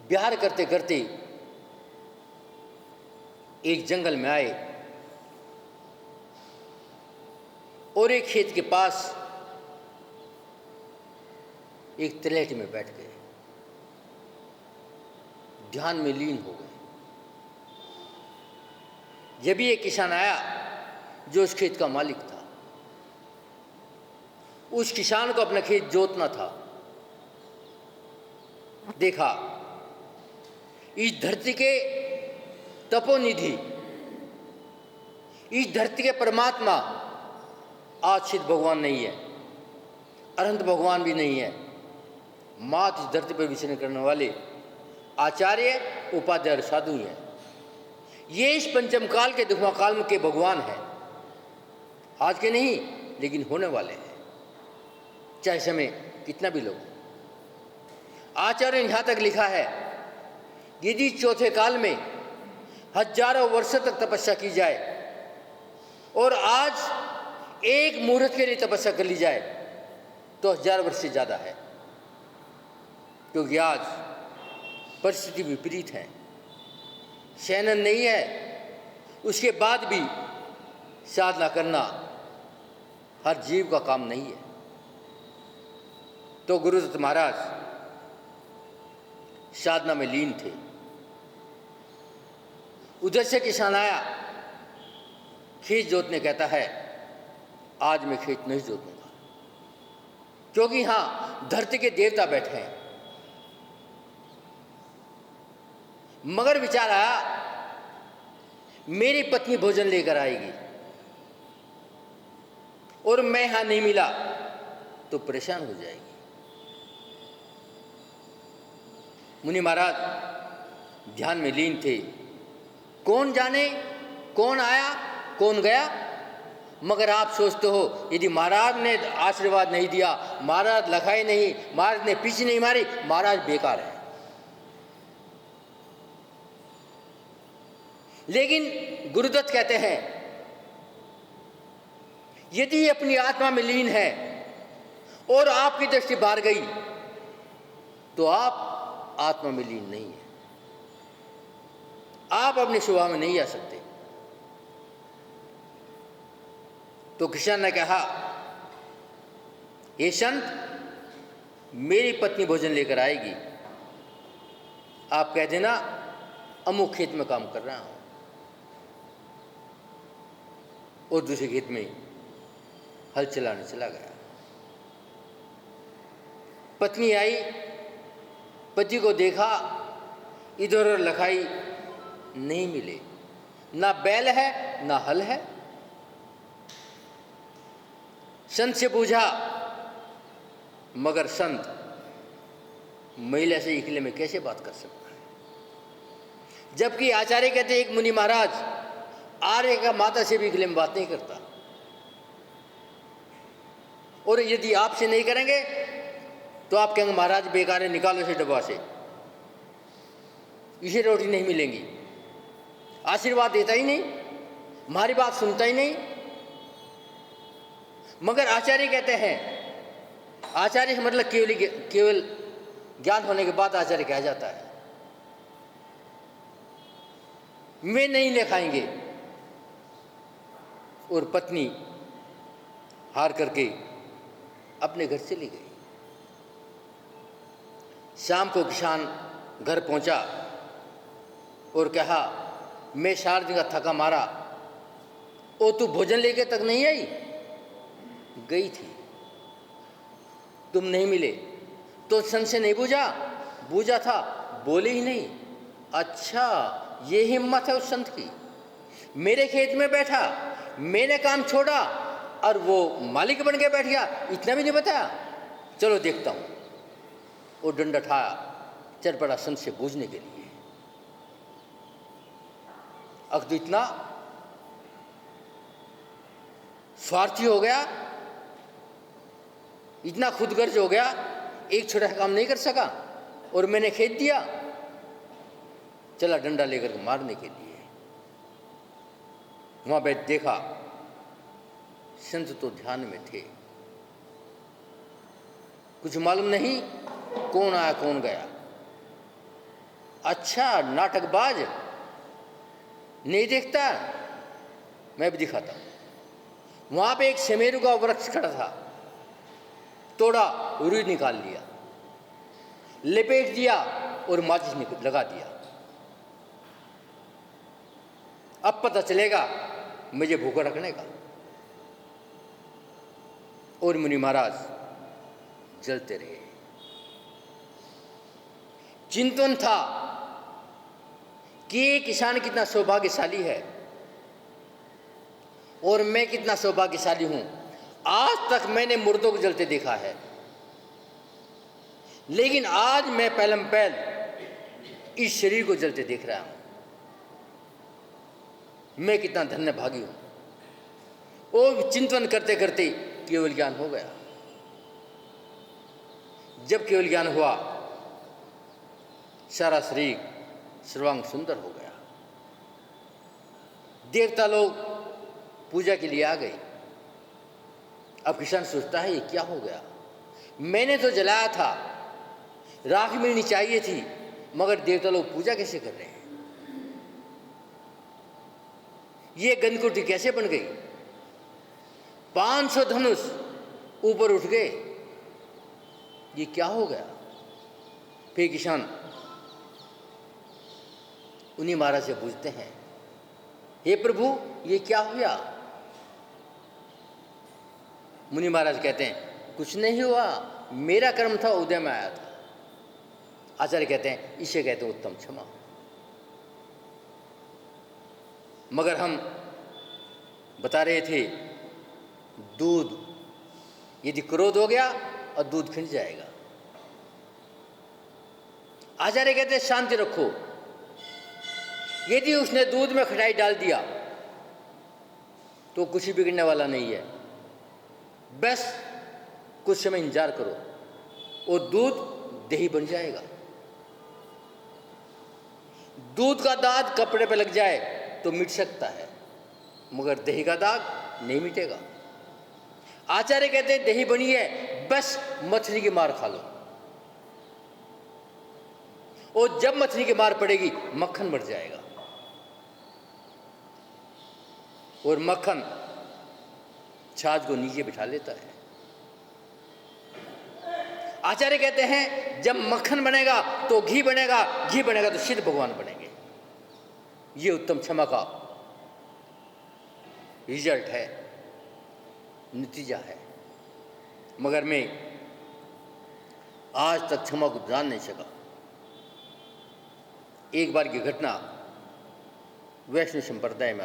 विहार करते करते एक जंगल में आए और एक खेत के पास एक तलहटी में बैठ गए, ध्यान में लीन हो गए। जब भी एक किसान आया जो उस खेत का मालिक था, उस किसान को अपना खेत जोतना था। देखा इस धरती के तपोनिधि, इस धरती के परमात्मा आज सिद्ध भगवान नहीं है, अनंत भगवान भी नहीं है, मात्र इस धरती पर विचरण करने वाले आचार्य उपाध्याय साधु हैं। ये इस पंचम काल के दुखमा काल के भगवान हैं, आज के नहीं लेकिन होने वाले हैं, चाहे समय कितना भी लोग। आचार्य ने यहाँ तक लिखा है, यदि चौथे काल में हजारों वर्षों तक तपस्या की जाए और आज एक मुहूर्त के लिए तपस्या कर ली जाए तो 1000 वर्ष से ज़्यादा है, क्योंकि आज परिस्थिति विपरीत है, शयनन नहीं है, उसके बाद भी साधना करना हर जीव का काम नहीं है। तो गुरुदत्त महाराज साधना में लीन थे। उधर से किसान आया, खेत जोतने, कहता है आज मैं खेत नहीं जोतूंगा, क्योंकि यहां धरती के देवता बैठे हैं। मगर विचार आया मेरी पत्नी भोजन लेकर आएगी और मैं यहां नहीं मिला तो परेशान हो जाएगी। मुनि महाराज ध्यान में लीन थे। कौन जाने कौन आया कौन गया, मगर आप सोचते हो यदि महाराज ने आशीर्वाद नहीं दिया, महाराज लखाए नहीं, महाराज ने पीछे नहीं मारी, महाराज बेकार है। लेकिन गुरुदत्त कहते हैं यदि अपनी आत्मा में लीन है और आपकी दृष्टि बाहर गई तो आप आत्मा में लीन नहीं है, आप अपने स्वभाव में नहीं आ सकते। तो किसान ने कहा, हे संत मेरी पत्नी भोजन लेकर आएगी, आप कह देना अमुक खेत में काम कर रहा हूं। और दूसरे खेत में हल चलाने चला गया। पत्नी आई, पति को देखा, इधर उधर लखाई, नहीं मिले, ना बैल है ना हल है। संत से पूछा, मगर संत महिला से इकले में कैसे बात कर सकता है, जबकि आचार्य कहते एक मुनि महाराज आर्य का माता से भी इकले में बात नहीं करता। और यदि आपसे नहीं करेंगे तो आप कहेंगे महाराज बेकार है, निकालो इसे डब्बा से, इसे रोटी नहीं मिलेंगी, आशीर्वाद देता ही नहीं, हमारी बात सुनता ही नहीं। मगर आचार्य कहते हैं, आचार्य मतलब केवल ज्ञान होने के बाद आचार्य कहा जाता है, वे नहीं लिखाएंगे। और पत्नी हार करके अपने घर चली गई। शाम को किसान घर पहुंचा और कहा, मैं 4 दिन का थका मारा, ओ तू भोजन लेके तक नहीं आई? गई थी, तुम नहीं मिले तो संशय नहीं बूझा? बूझा था, बोले ही नहीं। अच्छा, ये हिम्मत है उस संत की, मेरे खेत में बैठा, मैंने काम छोड़ा और वो मालिक बन के बैठ गया, इतना भी नहीं बताया, चलो देखता हूं। वो डंडा उठाया, चल पड़ा संत से बूझने के लिए। अब तो इतना स्वार्थी हो गया, इतना खुदगर्ज हो गया, एक छोटा काम नहीं कर सका और मैंने खेत दिया, चला डंडा लेकर मारने के लिए। वहां बैठ देखा संत तो ध्यान में थे, कुछ मालूम नहीं कौन आया कौन गया। अच्छा नाटकबाज, नहीं देखता? मैं भी दिखाता हूं। वहां पे एक सेमेरू का वृक्ष खड़ा था, तोड़ा, रुई निकाल लिया, लपेट दिया और माचिस लगा दिया। अब पता चलेगा मुझे भूखा रखने का। और मुनि महाराज जलते रहे। चिंतन था कि ये किसान कितना सौभाग्यशाली है और मैं कितना सौभाग्यशाली हूं। आज तक मैंने मुर्दों को जलते देखा है, लेकिन आज मैं पहलम पहल इस शरीर को जलते देख रहा हूं। मैं कितना धन्य भागी हूं। और चिंतन करते करते केवल ज्ञान हो गया। जब केवल ज्ञान हुआ, सारा शरीर सर्वांग सुंदर हो गया। देवता लोग पूजा के लिए आ गए। अब किसान सोचता है ये क्या हो गया, मैंने तो जलाया था, राख मिलनी चाहिए थी, मगर देवता लोग पूजा कैसे कर रहे हैं? ये गंधकुटी कैसे बन गई? 500 धनुष ऊपर उठ गए, ये क्या हो गया? फिर किसान उन्हीं महाराज से पूछते हैं, हे प्रभु ये क्या हुआ? मुनि महाराज कहते हैं कुछ नहीं हुआ, मेरा कर्म था, उदय में आया था। आचार्य कहते हैं इसे कहते हैं उत्तम क्षमा। मगर हम बता रहे थे दूध, यदि क्रोध हो गया और दूध खिंच जाएगा। आचार्य कहते हैं शांति रखो। यदि उसने दूध में खटाई डाल दिया तो कुछ बिगड़ने वाला नहीं है, बस कुछ समय इंतजार करो और दूध दही बन जाएगा। दूध का दाग कपड़े पे लग जाए तो मिट सकता है, मगर दही का दाग नहीं मिटेगा। आचार्य कहते हैं दही बनी है, बस मछली की मार खा लो, और जब मछली की मार पड़ेगी मक्खन बढ़ जाएगा, और मक्खन छाछ को नीचे बिठा लेता है। आचार्य कहते हैं जब मक्खन बनेगा तो घी बनेगा, घी बनेगा तो सिद्ध भगवान बनेंगे। ये उत्तम क्षमा का रिजल्ट है, नतीजा है। मगर मैं आज तक क्षमा को जान नहीं सका। एक बार की घटना वैष्णव संप्रदाय में